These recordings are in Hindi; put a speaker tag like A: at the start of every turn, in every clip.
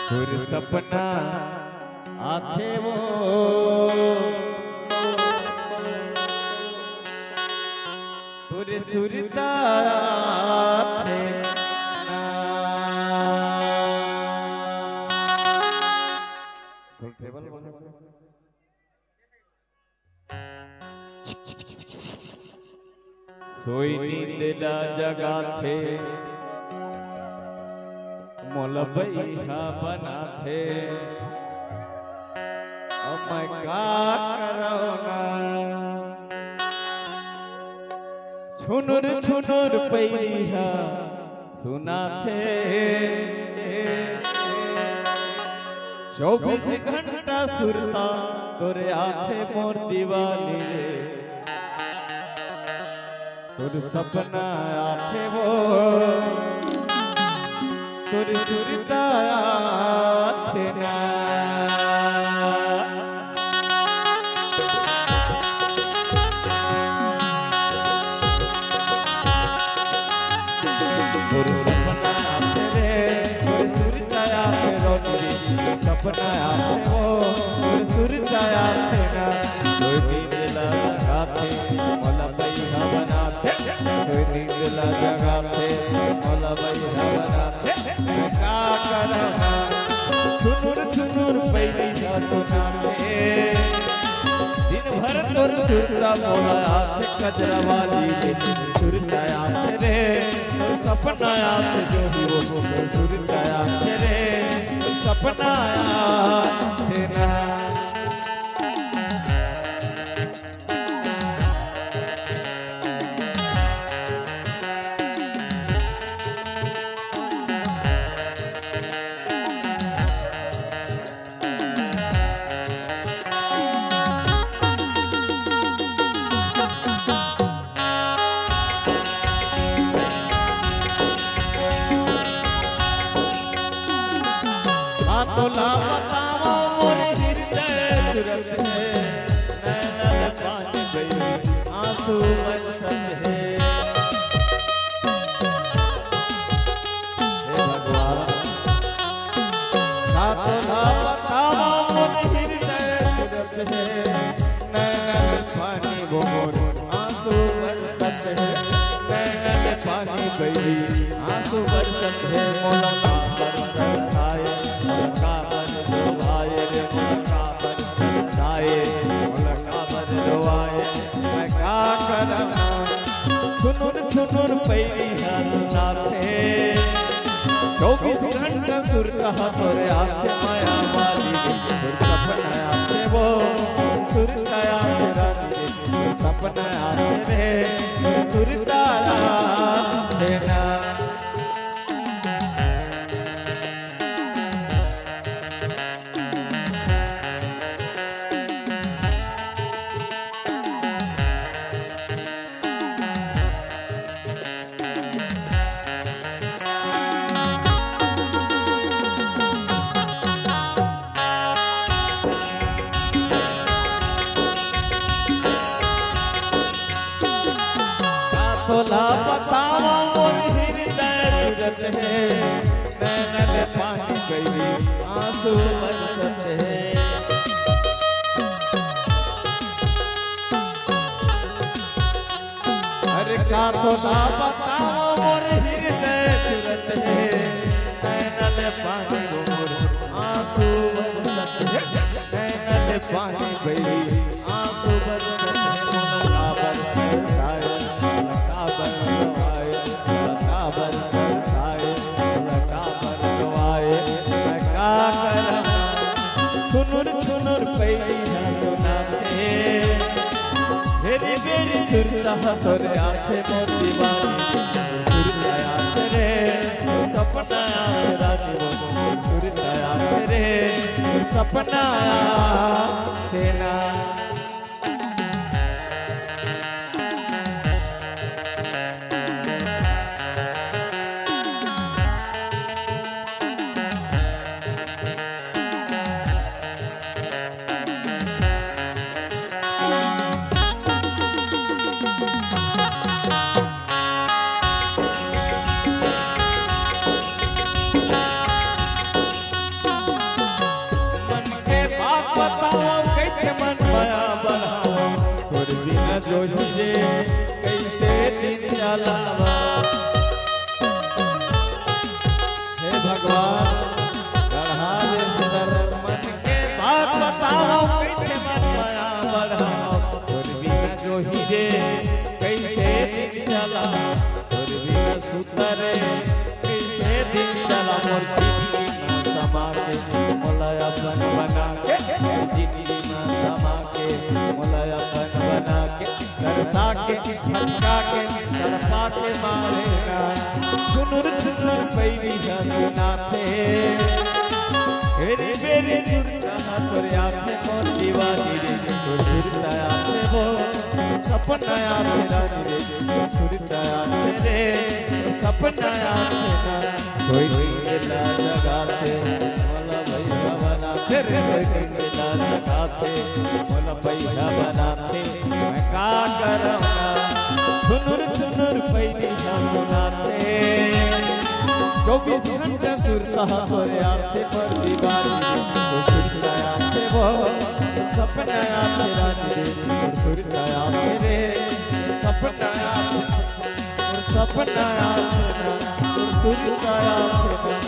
A: तुर सपना आखे वो तुर सुरता आखे ना। सोई नींद ला जगा थे मोलबैया बना थे मैं का करौना छुनुर छुनुर पैरिया सुना थे 24 घंटा सुरता तोरे आखे मोर दीवानी रे तुर सपना आखे वो तुर सुरता आखे ना। तुर सपना आखे रे तुर सुरता आखे रोटी सपना आखे वो तुर सुरता आखे ना। कोई नींद लगाते मोला बैठा बनाते कोई नींद लगाते मोला बैठा बनाते का करना छुनुर छुनुर पैरिया सुनाते दिन भर तोर सुरता मोला आते कजरा वाली सुरता आते रे सपना आते जो भी वो सुरता आते रे सपना आते ना। तोला बताओ मोरे हृदय तुरत है नैना में पानी गई आंसू बरसत है। हे भगवान तोला बताओ मोरे हृदय तुरत है नैना में पानी मोर आंसू बरसत है नैना में पानी गई आंसू बरसत है। मोला छुनुर छुनुर पैरिया सुनाते 24 घंटा सुरता तोरे आखे माया वाली तुर सपना आते वो सुरता आते रानी सपना आते रे सुरता आते ना। तोला बताओ मोर हृदय तुरत है नैना में पानी गई आंसू बरसत है। अरे का तोला बताओ मोर हृदय तुरत है नैना में पानी मोर आंसू बरसत है नैना में पानी गई आंसू बरसत है। छुनुर छुनुर पैरिया सुनाते मेरी बेरी सुरता तोरे आखे मोर दीवानी सुरता आते रे सपना आते रानी मोर सुरता आते रे सपना आते ना। जलावा। हे भगवान गढ़ा दे सुंदर मन के बात बताओ, कैसे माया बढ़ाओ, तोर बिना जो ही रे कैसे दिन चला, तोर बिना सुतरे कैसे दिन चला। मोर जिंदगी में समा के मोला अपन बना के, जिंदगी में समा के मोला अपन बना के, तरसा के हटका के तड़पा के मारेगा। सुनुर सुनुर पैरी सुनाते हेरी बेरी सुरता तोर आँखे मोर दीवानी रे, तोर सुरता आँखे वो सपना मेरा रे, तोर सुरता आँखे रे सपना आँखे ना। कोई नीला जगाते मोला भैया बनाते रे, कोई नीला जगाते मोला भैया बनाते। मैं का करूँगा सुनुर सुनुर पैरी सुनाते, 24 घंटे सुरता तोरे आँखे पर दीवानी रे, तोर सुरता आँखे वो सपना आँखे रानी रे, तोर सुरता आँखे रे सपना आँखे, सपना आँखे ना, तोर सुरता आँखे ना,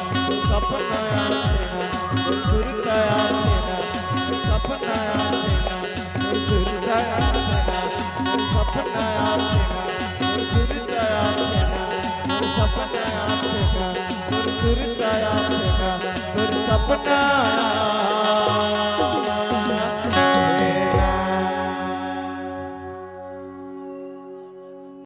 A: सपना आँखे ना, तोर सुरता आँखे ना, सपना आँखे ना, तोर सुरता आँखे ना, सपना आँखे ना, तोर सुरता आँखे ना, सपना आँखे ना, तोर सुरता आँखे ना, तोर सपना